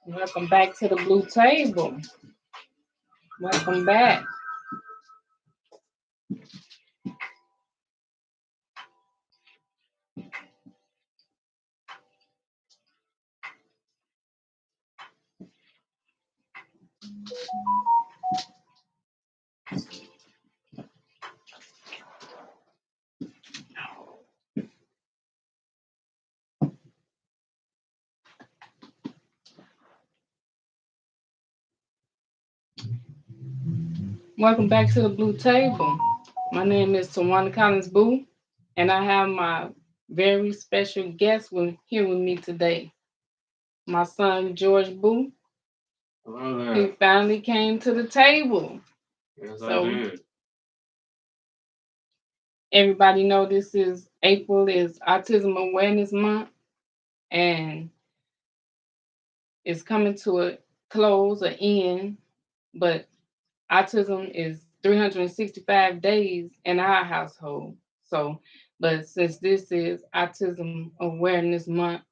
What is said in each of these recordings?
Welcome back to the Blue Table. Welcome back. Welcome back to the Blue Table. My name is Tawana Collins Boo, and I have my very special guest here with me today. My son George Boo. Hello there. He finally came to the table. Yes, So I did. everybody know this is April is Autism Awareness Month, and it's coming to a close, an end. But autism is 365 days in our household. So, but since this is Autism Awareness Month,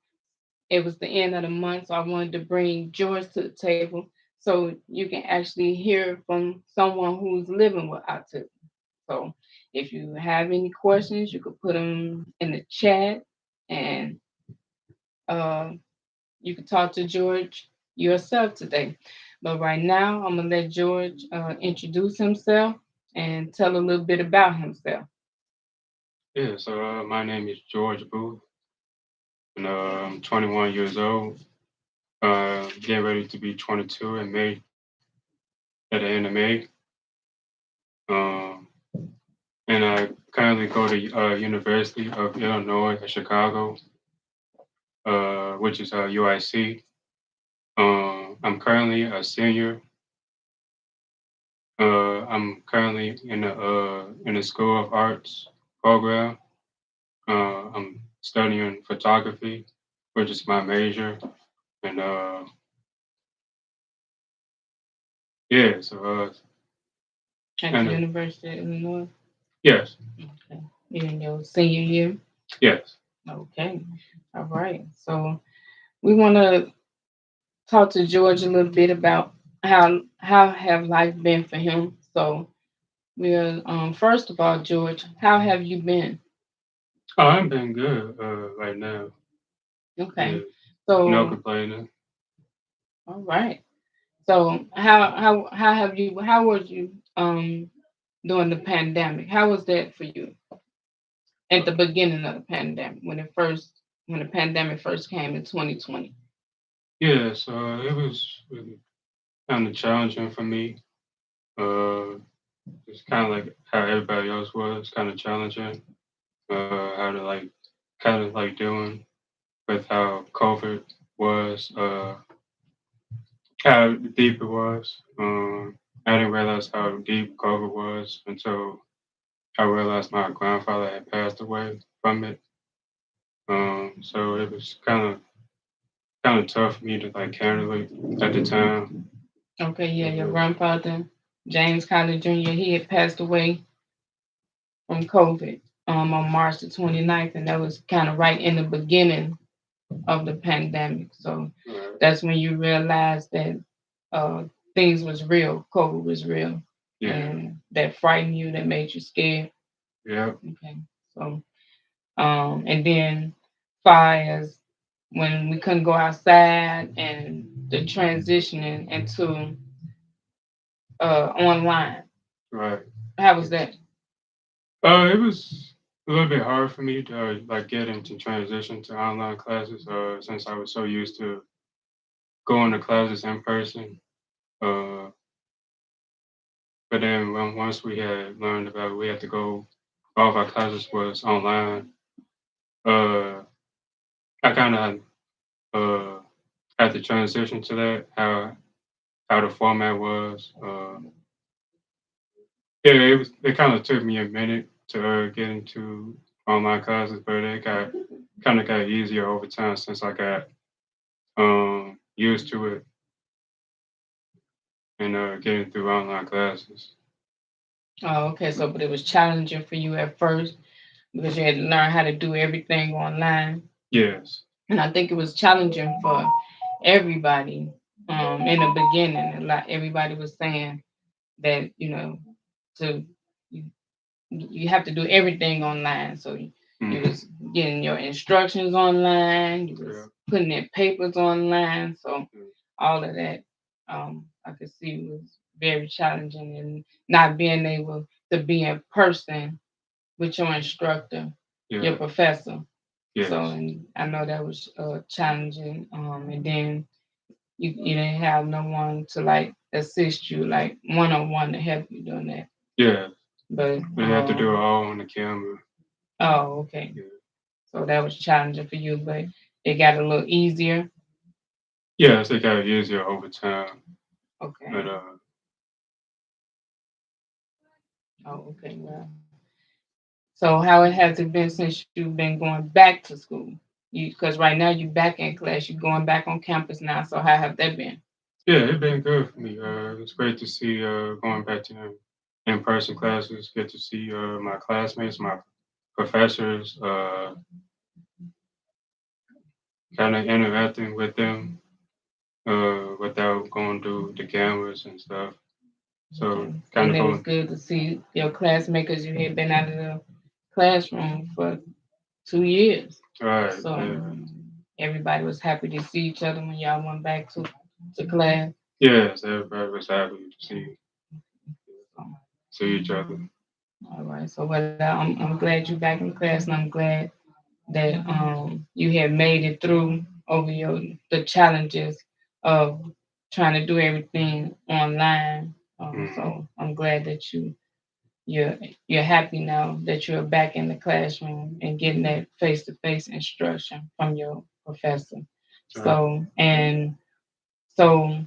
it was the end of the month, so I wanted to bring George to the table so you can actually hear from someone who's living with autism. So, if you have any questions, you could put them in the chat, and uh, you can talk to George yourself today. But right now, I'm gonna let George introduce himself and tell a little bit about himself. Yeah, so my name is George Booth, and I'm 21 years old. Getting ready to be 22 in May, at the end of May. Um, and I currently go to University of Illinois at Chicago, which is UIC. I'm currently a senior. I'm currently in the School of Arts program. I'm studying photography, which is my major, and yeah, so At the and University of Illinois. yes, Okay. You're in your senior year. yes. Okay. All right. So we want to talk to George a little bit about how have life been for him. So we're first of all, George, how have you been? Oh, I've been good right now. Yeah, Okay. no So complaining. all right. So how was you during the pandemic? How was that for you at the beginning of the pandemic when the pandemic first came in 2020? Yeah, so it was really kind of challenging for me. Uh, it's kind of like how everybody else was, kind of challenging. How to like kind of like doing with how COVID was, how deep it was. I didn't realize how deep COVID was until I realized my grandfather had passed away from it. So it was kind of tough for me to like handle it at the time. Okay, yeah, your Uh, grandfather, James Collins Jr., he had passed away from COVID on March the 29th, and that was kind of right in the beginning of the pandemic. So right. that's when you realized that uh, things was real, COVID was real, Yeah. and that frightened you, that made you scared. Yeah. Okay, so and then fires when we couldn't go outside and the transitioning into online. Right. How was that? It was a little bit hard for me to like get into transition to online classes. Since I was so used to going to classes in person. Uh, but then once we had learned about it, we had to go. All of our classes was online. Uh, I kind of uh had to transition to that. How the format was. Yeah, it kind of took me a minute to get into online classes, but it got easier over time since I got used to it and getting through online classes. Oh, okay. So, but it was challenging for you at first because you had to learn how to do everything online. Yes. And I think it was challenging for everybody In the beginning, everybody was saying that to you, you have to do everything online. So you Mm-hmm. was getting your instructions online, you was Yeah. putting in papers online. So Mm. all of that, I could see was very challenging, and not being able to be in person with your instructor, your Yeah. professor. So, Yes. and I know that was challenging. And then you didn't have no one to like assist you, like one on one to help you doing that. Yeah. But We had to do it all on the camera. oh, okay. Yeah. So that was challenging for you, but it got a little easier. Yes, it got easier over time. Okay. But Oh, okay. Well, so how it has it been since you've been going back to school? You because right now you back in class, you're going back on campus now. So how have that been? yeah, it's been good for me. It's great to see going back to in-person classes. Get to see my classmates, my professors, kind of interacting with them without going through the cameras and stuff. So Okay. kind And of it was going good to see your classmates. You had been out of the classroom for 2 years. right. So everybody was happy to see each other when y'all went back to class. Yes, everybody was happy to So, see each other. all right. So well, I'm glad you're back in class, and I'm glad that you have made it through over the challenges of trying to do everything online. Mm, So I'm glad that you're you're happy now that you're back in the classroom and getting that face to face instruction from your professor. right. So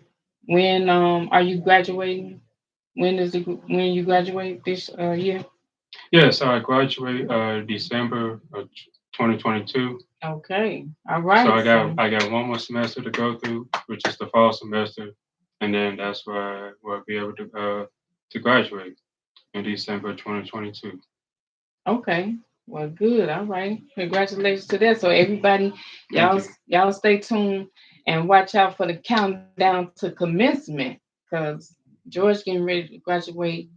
when are you graduating? When you graduate this year? Yeah, so I graduate December of 2022. Okay, all So right. So I got one more semester to go through, which is the fall semester, and then that's where I will be able to graduate in December 2022. okay. Well, good. All right. Congratulations to that. So everybody, Thank you. y'all stay tuned and watch out for the countdown to commencement, because George getting ready to graduate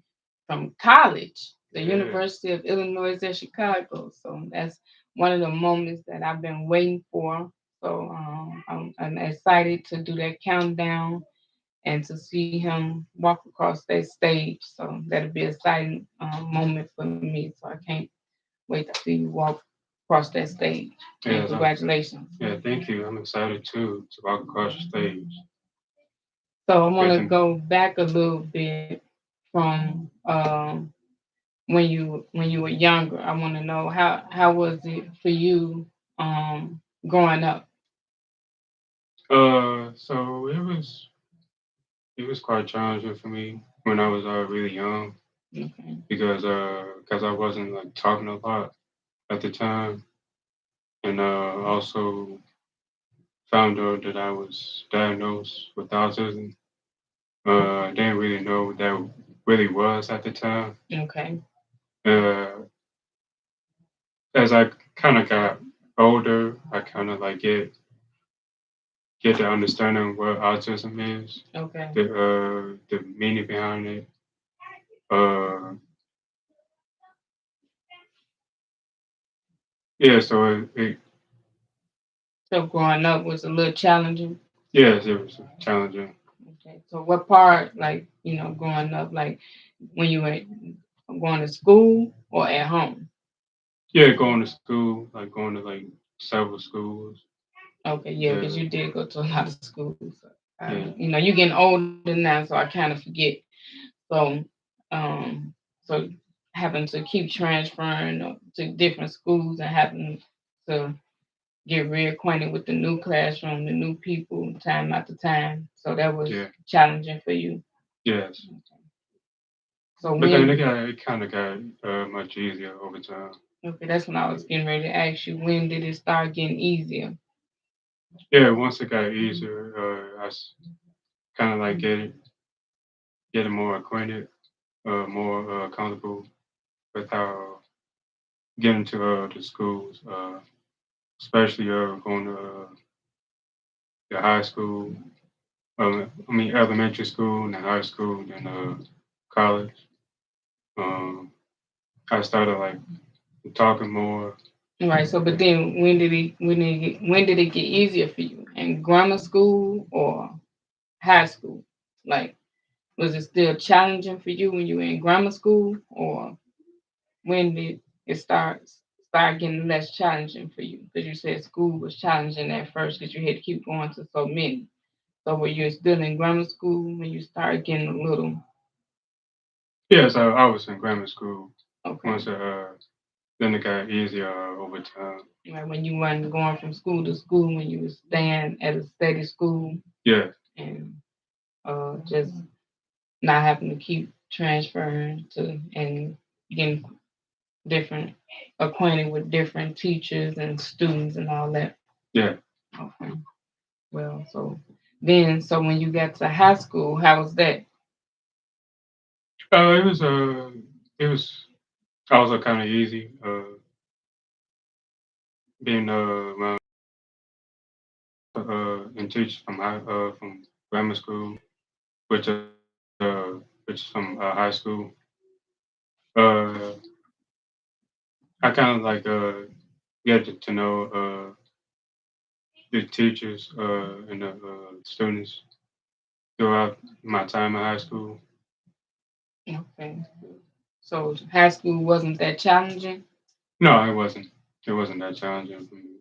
from college, the Yeah. University of Illinois at Chicago. So that's one of the moments that I've been waiting for. So I'm excited to do that countdown and to see him walk across that stage. So that'll be an exciting moment for me. So I can't wait to see you walk across that stage. And Yes. congratulations. Yeah. Thank you. I'm excited too to walk across the stage. So I want Get to to, go back a little bit from when you were younger. I want to know how was it for you growing up? so it was quite challenging for me when I was really young Okay. because I wasn't like talking a lot at the time, and also found out that I was diagnosed with autism. I didn't really know what that really was at the time. Okay. Uh, as I kind of got older, I kind of like get the understanding what autism is, Okay. the meaning behind it. Uh, yeah, so it So growing up was a little challenging. yes, it was challenging. Okay. So what part, like, growing up, like when you were going to school or at home? Yeah, going to school, like going to like several schools. Okay, yeah, because Uh, you did go to a lot of schools. So, yeah, you're getting older now, so I kind of forget. So, so having to keep transferring to different schools and having to get reacquainted with the new classroom, the new people, time after time. So that was yeah, challenging for you. yes. So But then when, it kind of got much easier over time. okay, that's when I was getting ready to ask you, when did it start getting easier? Yeah, once it got easier, I kind of like getting more acquainted, more comfortable with how getting to the schools, especially going to the high school. Elementary school, then high school, then college. Um, I started like talking more. Right. So, but then when did it get easier for you? In grammar school or high school? Like, was it still challenging for you when you were in grammar school, or when did it start getting less challenging for you? Because you said school was challenging at first because you had to keep going to so many. So were you still in grammar school when you started getting a little Yes, I was in grammar school. okay? Once then it got easier over time. Like when you weren't going from school to school, when you were staying at a steady school Yeah, and just not having to keep transferring to and getting different acquainted with different teachers and students and all that. yeah. Okay. Well, so when you got to high school, how was that? Uh, it was it was also kind of easy. Being around and teach from from grammar school, which is from high school. Uh, I kind of like get to know the teachers and the students throughout my time in high school. Okay. So high school wasn't that challenging? No, it wasn't. It wasn't that challenging for me.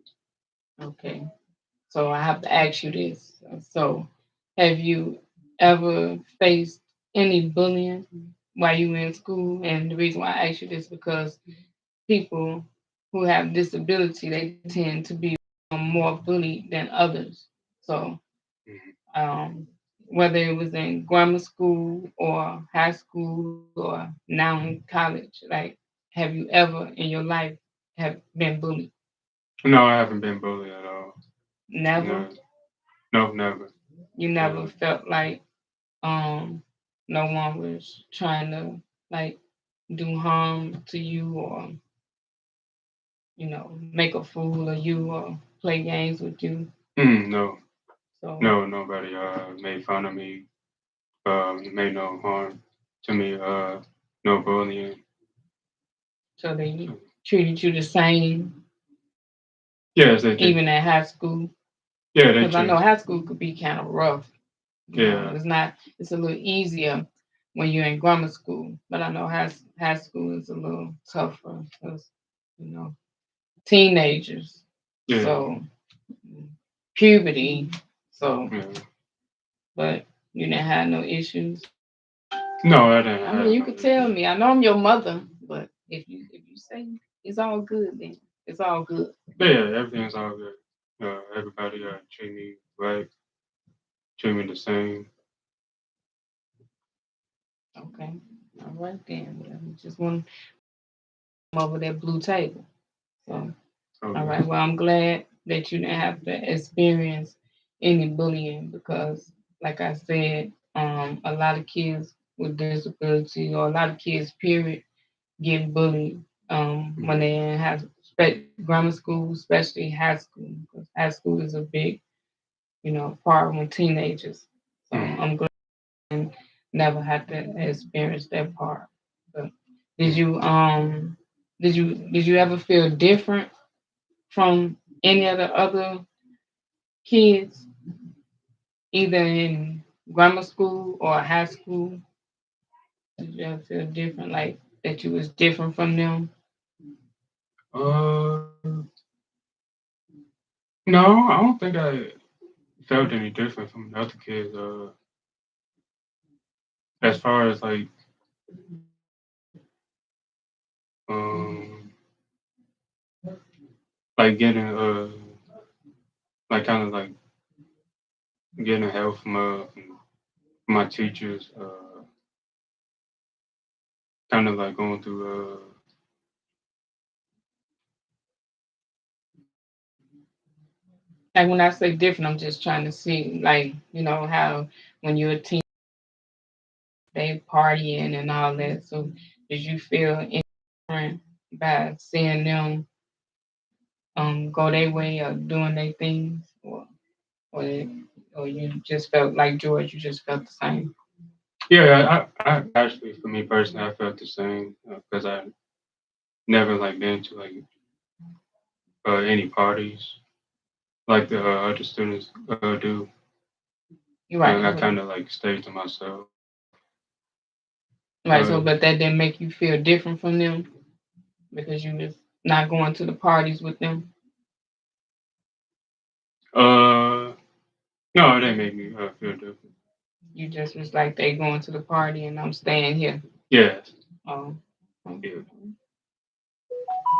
Okay. So I have to ask you this. So have you ever faced any bullying while you were in school? And the reason why I ask you this because people who have disability they tend to be more bullied than others. So Mhm. um, whether it was in grammar school or high school or now in college, like have you ever in your life have been bullied? No, I haven't been bullied at all. Never. No, no, never. You never Uh, felt like um no one was trying to like do harm to you or make a fool of you or play games with you. no, So no, nobody made fun of me. Made no harm to me. No bullying. so they treated you the same Yes, they did. even at high school. Yeah, they Because I know treated. high school could be kind of rough. Yeah, It's not. It's a little easier when you're in grammar school, but I know high school is a little tougher because you know teenagers. yeah, So puberty. So, yeah. but you didn't have no issues. No, I didn't I mean, have you no could tell issues. me. I know I'm your mother, but if you say it's all good, then it's all good. Yeah, everything's all good. Everybody treat me right, treat me the same. Okay. All right then. Well, we just want to come over that blue table. So, all Okay. right. Well, I'm glad that you didn't have to experience any bullying because, like I said, a lot of kids with disability or a lot of kids, period, get bullied when Mhm. they're in grammar school, especially high school, because high school is a big, part when teenagers. So Mhm. I'm glad I never had to experience that part. But did Mhm. you ever feel different from any of the other kids, either in grammar school or high school? Did you ever feel different, like that you was different from them? Uh, no, I don't think I felt any different from the other kids. As far as um, like getting like kind of like getting help from my teachers, kind of like going through Like when I say different, I'm just trying to see, like, how when you're a teen, they partying and all that. So did you feel any different by seeing them go their way or doing their things? Or or or you just felt like George, you just felt the same. Yeah, I actually, for me personally, I felt the same because I never like been to like any parties like the other students do. You're right. I kind of like stayed to myself. Right. So, Uh, but that didn't make you feel different from them because you was not going to the parties with them. uh, no, it didn't make me feel different. You just was like they going to the party and I'm staying here. Yes, Oh, yeah, okay.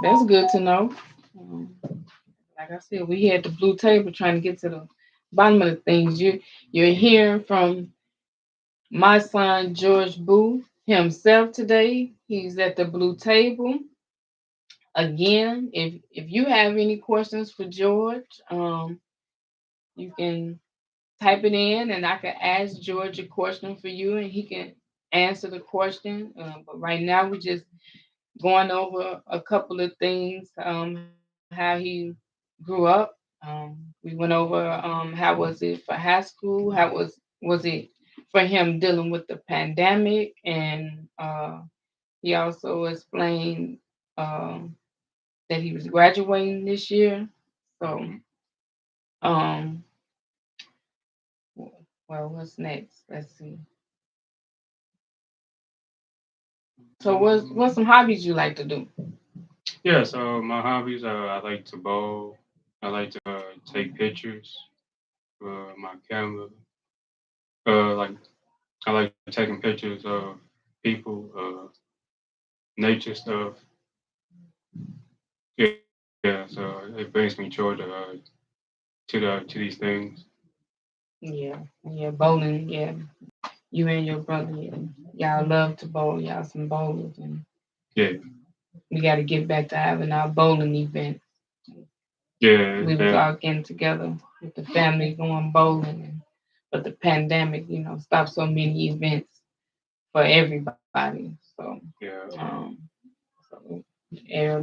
That's good to know. Um, like I said, we had the blue table trying to get to the bottom of the things. You're hearing from my son George Boo himself today. He's at the blue table. Again, if you have any questions for George, you can type it in and I can ask George a question for you and he can answer the question. But right now we're just going over a couple of things, how he grew up. We went over how was it for high school, was it for him dealing with the pandemic, and he also explained um, that he was graduating this year. So, um, well, what's next? Let's see. So, what's some hobbies you like to do? yeah. So my hobbies, I like to bowl. I like to take pictures with my camera. Like I like taking pictures of people, nature stuff. Yeah. So it brings me joy to these things. Yeah, bowling. Yeah, you and your brother, yeah, y'all love to bowl. Y'all some bowlers, and Yeah. we got to get back to having our bowling event. Yeah. We was all getting together with the family going bowling, but the pandemic, stopped so many events for everybody. So, Yeah. so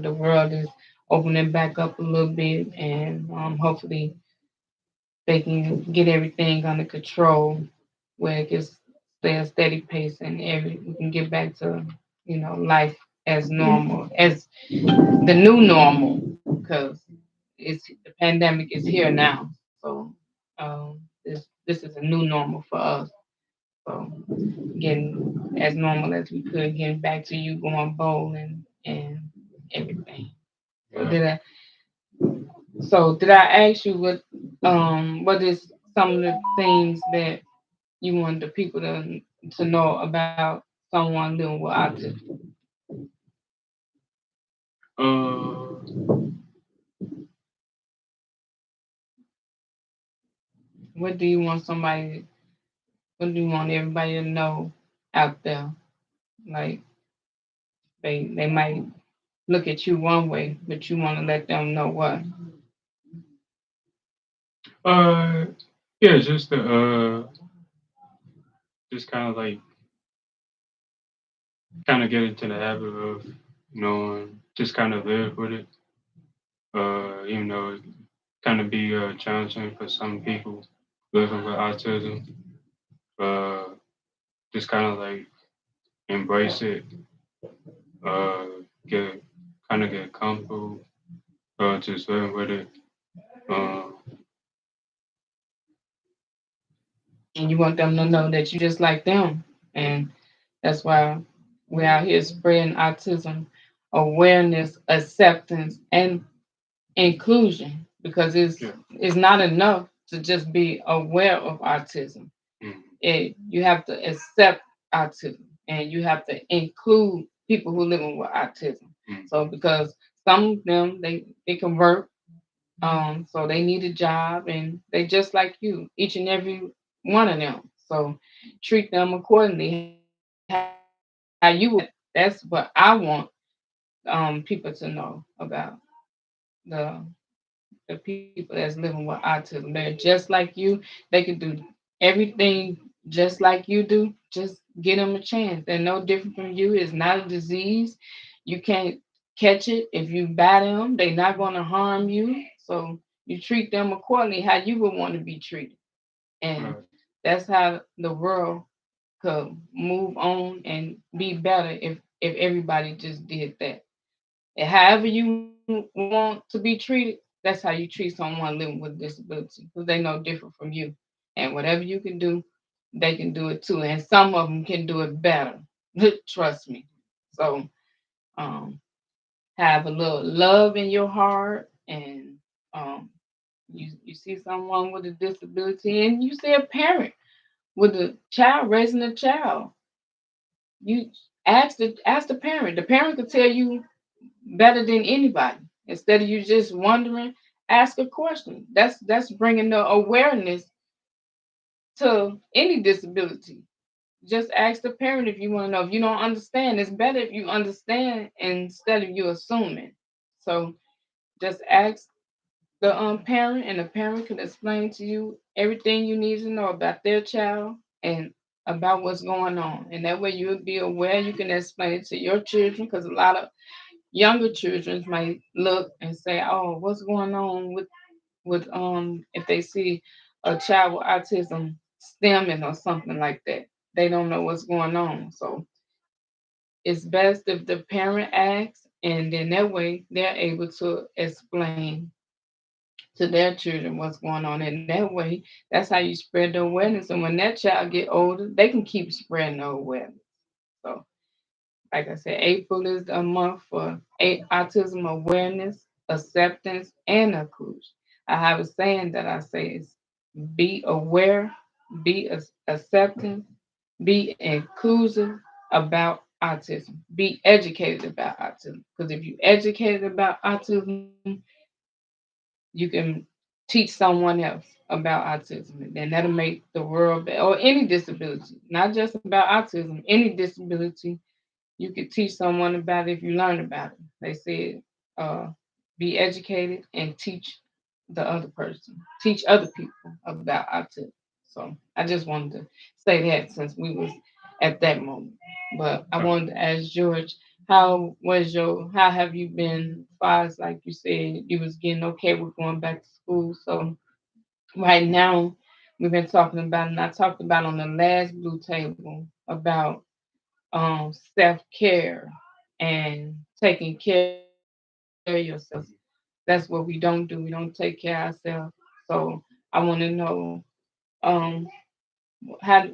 the world is opening back up a little bit, and hopefully they can get everything under control where it can stay a steady pace and we can get back to life as normal, as the new normal, because it's the pandemic is here now. So this is a new normal for us. So getting as normal as we could, getting back to you going bowling and everything. So Yeah. did I ask you what is some of the things that you want the people to know about someone living with autism? Uh, What do you want somebody? What do you want everybody to know out there? Like they might look at you one way, but you want to let them know what. uh, yeah, just kind of like kind of get into the habit of just kind of live with it. Even though it kind of be challenging for some people living with autism. Uh, just kind of like embrace it. Uh, get get comfortable. Just living with it. Uh, And you want them to know that you just like them. And that's why we're out here spreading autism awareness, acceptance, and inclusion, because yeah. it's not enough to just be aware of autism. Mm, You have to accept autism and you have to include people who living with autism. mm, So because some of them they can work, so they need a job and they just like you, each and every one of them. So treat them accordingly how you would treat them. That's what I want people to know about the people that's living with autism. They're just like you. They can do everything just like you do. Just give them a chance. They're no different from you. It's not a disease. You can't catch it if you bat them. They're not going to harm you. So you treat them accordingly how you would want to be treated. And Right. that's how the world could move on and be better if everybody just did that. And however you want to be treated, that's how you treat someone living with disability because they know different from you. And whatever you can do, they can do it too. And some of them can do it better. Trust me. So um, have a little love in your heart, and um, you see someone with a disability, and you see a parent with a child raising a child. You ask the parent. The parent could tell you better than anybody. Instead of you just wondering, ask a question. That's bringing the awareness to any disability. Just ask the parent if you want to know. If you don't understand, it's better if you understand instead of you assuming. So just ask the parent, and the parent can explain to you everything you need to know about their child and about what's going on. And that way you'll be aware. You can explain it to your children because a lot of younger children might look and say, "Oh, what's going on with if they see a child with autism stemming or something like that. They don't know what's going on." So it's best if the parent asks, and then that way they're able to explain to their children what's going on. And that way, that's how you spread the awareness. And when that child get older, they can keep spreading the awareness. So like I said, April is a month for autism awareness, acceptance, and inclusion. I have a saying that I say is be aware, be accepting, be inclusive about autism, be educated about autism. Because if you're educated about autism, you can teach someone else about autism, and then that'll make the world better, or any disability, not just about autism, any disability you could teach someone about it if you learn about it. They said, uh, be educated and teach the other person, teach other people about autism. So I just wanted to say that since we was at that moment. But I Right. wanted to ask George, how have you been as far as like you said you was getting okay with going back to school? So right now we've been talking about, and I talked about on the last blue table about self care and taking care of yourself. That's what we don't do. We don't take care of ourselves. So I want to know, um,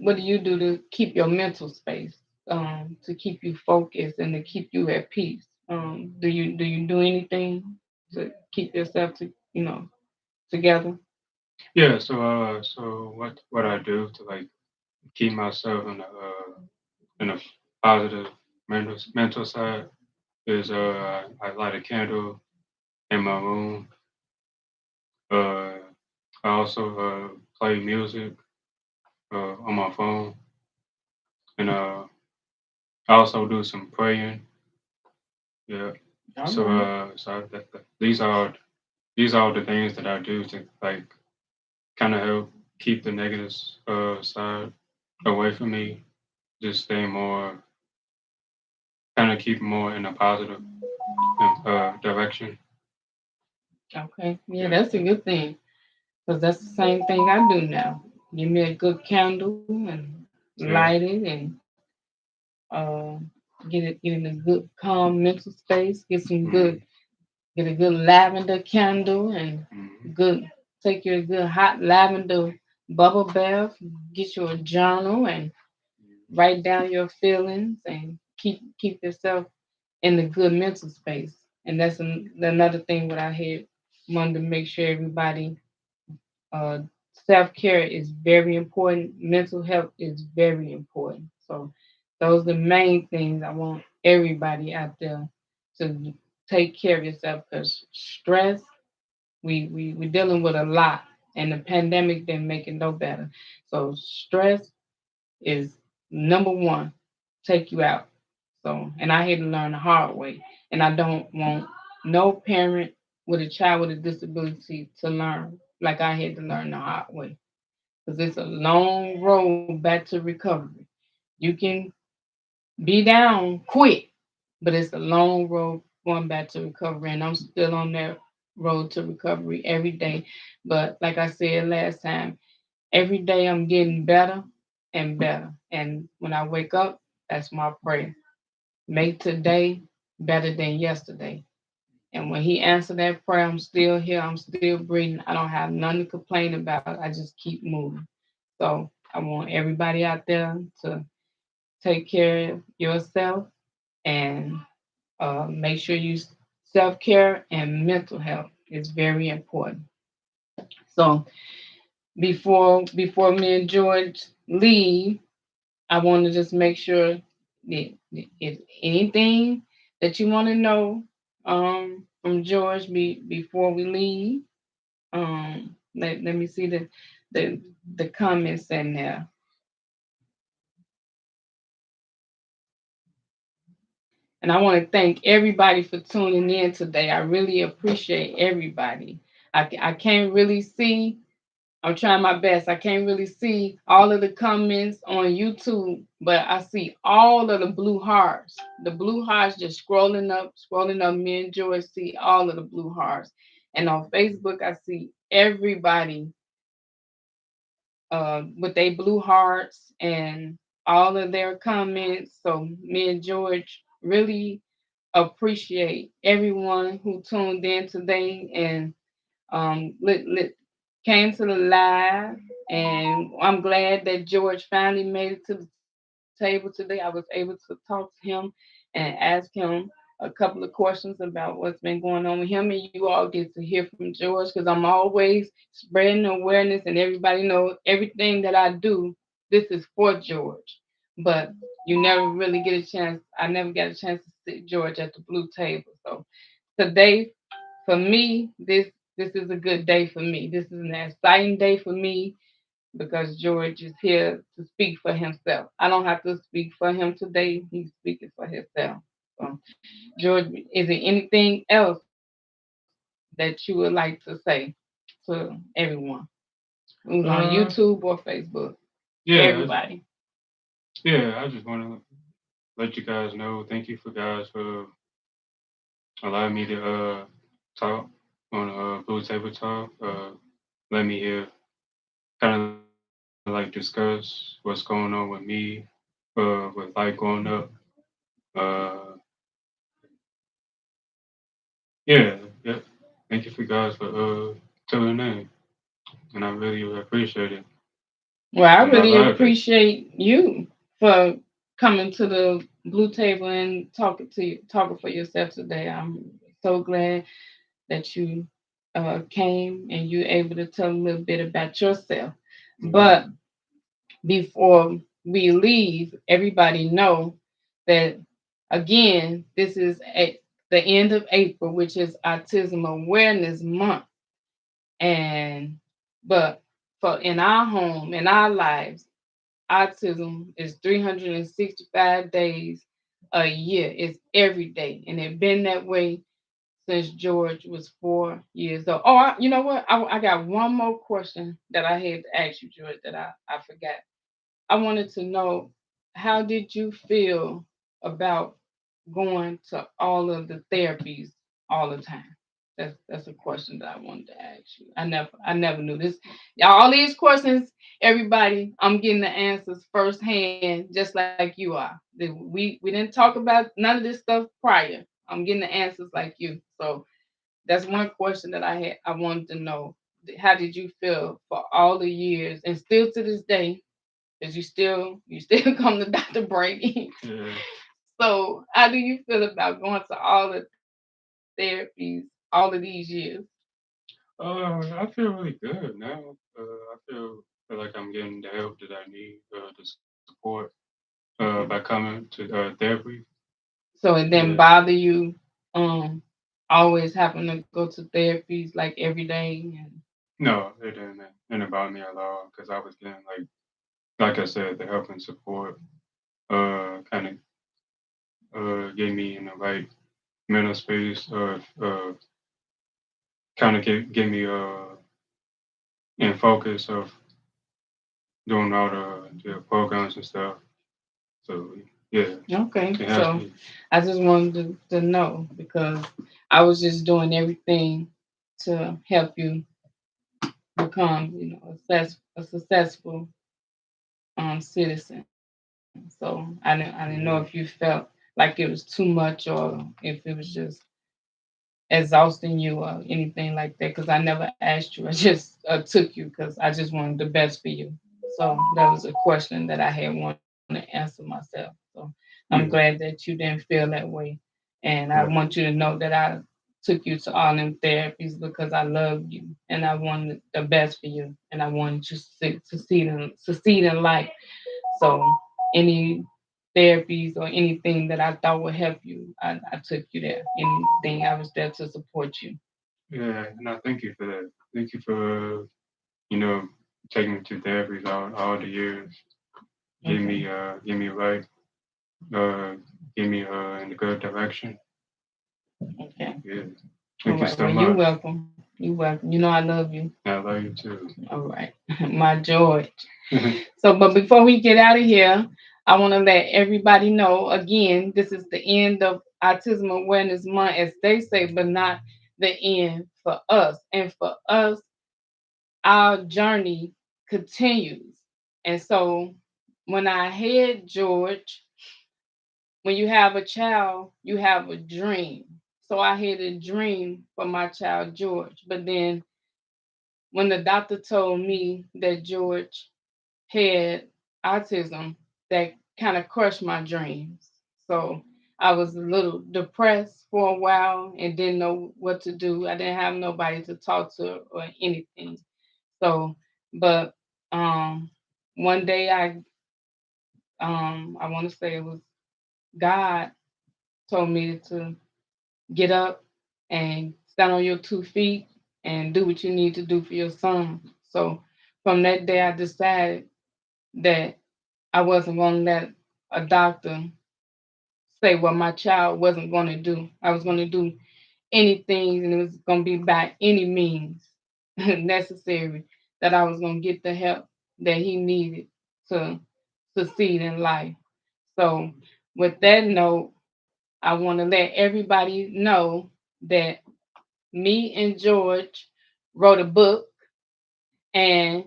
what do you do to keep your mental space, to keep you focused and to keep you at peace? Do you do anything to keep yourself together? Yeah. So what I do to like keep myself in a positive mental side is I light a candle in my room. Uh, I also play music on my phone, and I also do some praying. Yeah. All So right. these are the things that I do to like kind of help keep the negative side away from me. Just stay more, kind of keep more in a positive direction. Okay. Yeah, Yeah. that's a good thing. Because that's the same thing I do now. Give me a good candle and light Yeah. it, and uh, get in a good calm mental space. Mm-hmm. Get a good lavender candle, and Mm-hmm. good take you a good hot lavender bubble bath. Get you a journal and write down your feelings and keep yourself in a good mental space. And that's another thing what I had wanted to make sure everybody. Uh, Self care is very important. Mental health is very important. So those are the main things I want everybody out there to take care of yourself, because stress, we're dealing with a lot, and the pandemic didn't make it no better. So stress is number one, take you out. So, and I had to learn the hard way. And I don't want no parent with a child with a disability to learn like I had to learn the hard way. Because it's a long road back to recovery. You can be down quick, but it's a long road going back to recovery. And I'm still on there road to recovery every day. But like I said last time, every day I'm getting better and better. And when I wake up, that's my prayer. Make today better than yesterday. And when he answered that prayer, I'm still here. I'm still breathing. I don't have nothing to complain about. I just keep moving. So I want everybody out there to take care of yourself and make sure you self care and mental health is very important. So before me and George leave, I want to just make sure that if anything that you want to know from George before we leave. Let me see the the comments in there. And I want to thank everybody for tuning in today. I really appreciate everybody. I can't really see. I'm trying my best. I can't really see all of the comments on YouTube, but I see all of the blue hearts. The blue hearts just scrolling up, scrolling up. Me and Joy see all of the blue hearts. And on Facebook, I see everybody with their blue hearts and all of their comments. So me and George really appreciate everyone who tuned in today and came to the live. And I'm glad that George finally made it to the table today. I was able to talk to him and ask him a couple of questions about what's been going on with him. And you all get to hear from George because I'm always spreading awareness and everybody knows everything that I do. This is for George. But you never really get a chance. I never got a chance to see George at the blue table. So today, for me, this is a good day for me. This is an exciting day for me because George is here to speak for himself. I don't have to speak for him today. He's speaking for himself. So, George, is there anything else that you would like to say to everyone who's on YouTube or Facebook? Yeah, Everybody. I just want to let you guys know. Thank you for guys for allowing me to talk on Blue Table Talk. Let me hear, kind of like discuss what's going on with me, with life growing up. Uh, yeah, yeah. Thank you for guys for tuning in, and I really appreciate it. Well, I And I really love it. appreciate you for coming to the blue table and talking for yourself today. I'm so glad that you came and you able to tell a little bit about yourself. Mhm. But before we leave, everybody know that again, this is the end of April, which is Autism Awareness Month. And but for in our home, in our lives, autism is 365 days a year. It's every day. And it's been that way since George was 4 years old. Oh, you know what? I got one more question that I had to ask you, George, that I forgot. I wanted to know, how did you feel about going to all of the therapies all the time? That's a question that I wanted to ask you. I never knew this. Y'all, all these questions, everybody, I'm getting the answers firsthand, just like you are. We didn't talk about none of this stuff prior. I'm getting the answers like you. So that's one question that I had. I wanted to know. How did you feel for all the years and still to this day? Because you still come to Dr. Brady. Yeah. So how do you feel about going to all the therapies all of these years? I feel really good now. Feel like I'm getting the help that I need, the support by coming to therapy. So it didn't Yeah. bother you always having to go to therapies like every day and No, it didn't bother me at all because I was getting like I said, the help and support kind of get me in the right mental space or kind of get me in focus of doing all the programs and stuff. So yeah, okay. it has So me. I just wanted to know because I was just doing everything to help you become, a successful citizen. So I didn't know if you felt like it was too much or if it was just exhausting you or anything like that. Because I never asked you. I just took you because I just wanted the best for you. So that was a question that I had wanted to answer myself. So I'm glad Yeah. that you didn't feel that way. And I Right. want you to know that I took you to all them therapies because I love you and I wanted the best for you and I wanted you to succeed in life. So any therapies or anything that I thought would help you, I took you there. Anything, I was there to support you. Yeah, and I thank you for that. Thank you for you know taking me to therapy all the years. Okay. Give me life. Uh, give me in the good direction. Okay. Yeah. All Thank you right. so Well, you're much. welcome. You're welcome. You know I love you. I love you too. All right. My George. So, but before we get out of here, I want to let everybody know again, this is the end of Autism Awareness Month, as they say, but not the end for us. And for us, our journey continues. And so, when I had George, when you have a child, you have a dream. So, I had a dream for my child, George. But then, when the doctor told me that George had autism, that kind of crushed my dreams. So I was a little depressed for a while and didn't know what to do. I didn't have nobody to talk to or anything. So, but um, one day I want to say it was God told me to get up and stand on your 2 feet and do what you need to do for your son. So from that day, I decided that I wasn't going to let a doctor say what my child wasn't going to do. I was going to do anything, and it was going to be by any means necessary that I was going to get the help that he needed to succeed in life. So, with that note, I want to let everybody know that me and George wrote a book, and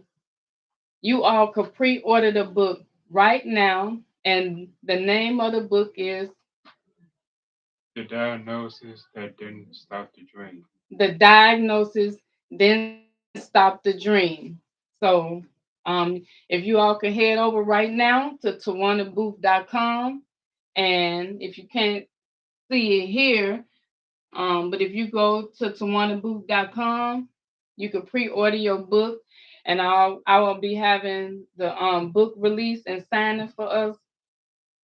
you all could pre-order the book right now. And the name of the book is The diagnosis that didn't stop the dream. The Diagnosis Then Stop the Dream. So if you all can head over right now to tawanabooth.com, and if you can't see it here, but if you go to tawanabooth.com, you can pre-order your book, and I will be having the book release and signing for us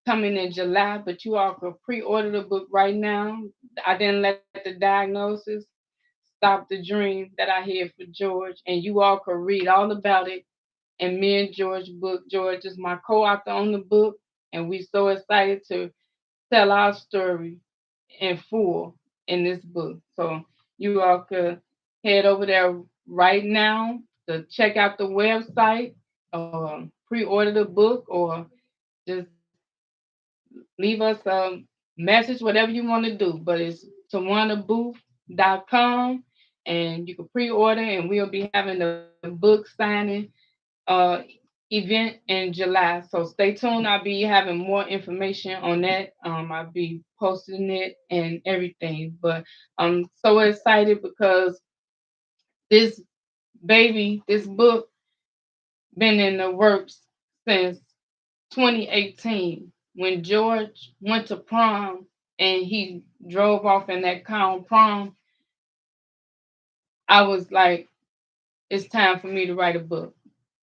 coming in July, but you all can pre-order the book right now. I didn't let the diagnosis stop the dream that I had for George, and you all could read all about it in me and George book. George is my co-author on the book, and we're so excited to tell our story in full in this book. So you all could head over there right now to check out the website, pre-order the book, or just leave us a message, whatever you want to do. But it's tawanabooth.com, and you can pre-order, and we'll be having the book signing uh, event in July. So stay tuned. I'll be having more information on that. I'll be posting it and everything. But I'm so excited because this this book, been in the works since 2018 when George went to prom and he drove off in that Crown prom. I was like, it's time for me to write a book.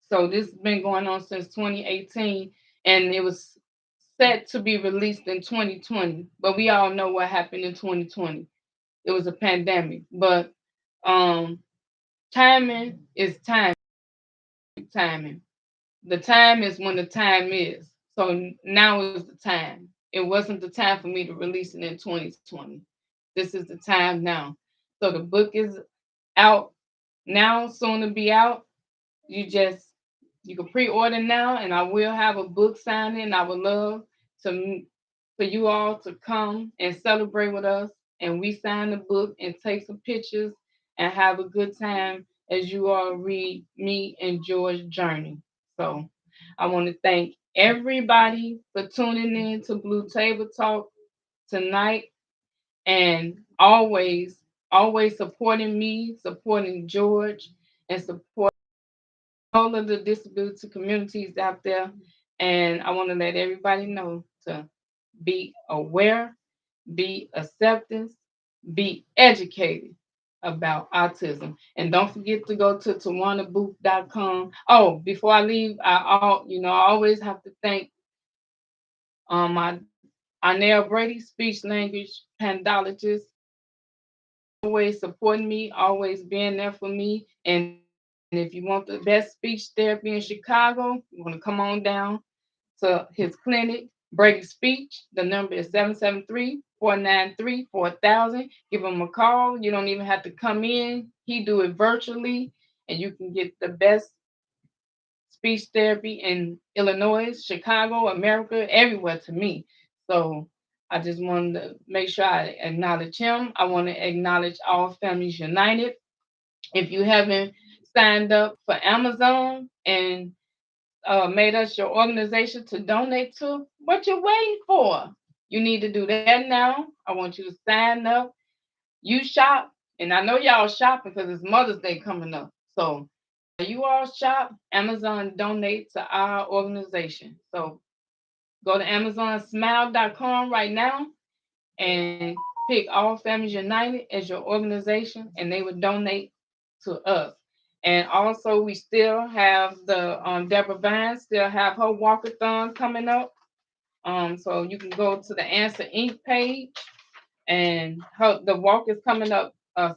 So this has been going on since 2018, and it was set to be released in 2020. But we all know what happened in 2020. It was a pandemic. But um, timing is timing. The time is when the time is. So now is the time. It wasn't the time for me to release it in 2020. This is the time now. So the book is out now, soon to be out. You just you can pre-order now, and I will have a book signing. I would love to for you all to come and celebrate with us, and we sign the book and take some pictures and have a good time as you all read me and George's journey. So I want to thank everybody for tuning in to Blue Table Talk tonight, and always supporting me, supporting George, and supporting all of the disability communities out there. And I want to let everybody know to be aware, be acceptance, be educated about autism. And don't forget to go to tawanabooth.com. Oh, before I leave, I always have to thank my Arnell Brady, speech language pandologist, always supporting me, always being there for me. And if you want the best speech therapy in Chicago, you want to come on down to his clinic, Brady Speech. The number is 773-493-4000. Give him a call. You don't even have to come in. He do it virtually, and you can get the best speech therapy in Illinois, Chicago, America, everywhere to me. So I just wanted to make sure I acknowledge him. I want to acknowledge All Families United. If you haven't signed up for Amazon and made us your organization to donate to, what you waiting for? You need to do that now. I want you to sign up. You shop, and I know y'all shopping because it's Mother's Day coming up. So while you all shop, Amazon donate to our organization. So go to AmazonSmile.com right now and pick All Families United as your organization, and they would donate to us. And also, we still have the Deborah Vines still have her walkathon coming up. So you can go to the Answer Inc. page, and the walk is coming up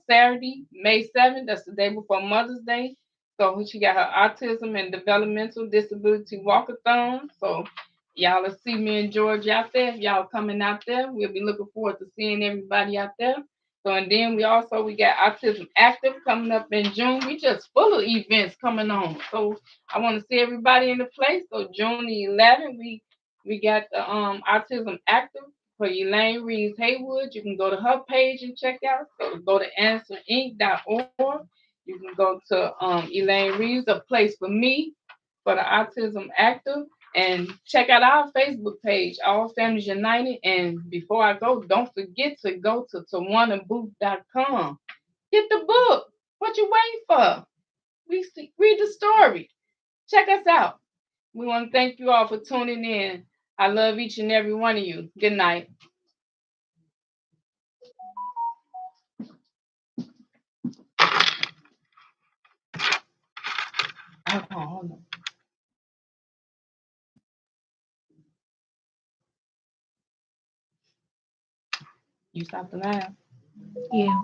Saturday, May 7th. That's the day before Mother's Day. So she got her autism and developmental disability walkathon. So y'all will see me and George out there. If y'all coming out there, we'll be looking forward to seeing everybody out there. So and then we got Autism Active coming up in June. We just full of events coming on. So I want to see everybody in the place. So June the 11th, we got the Autism Active for Elaine Reeves Haywood. You can go to her page and check out. So go to answerinc.org. You can go to Elaine Reeves, A Place for Me, for the Autism Active. And check out our Facebook page, All Families United. And before I go, don't forget to go to tawanabooth.com. Get the book. What you waiting for? Read the story. Check us out. We want to thank you all for tuning in. I love each and every one of you. Good night. Hold on. You stopped the live. Yeah.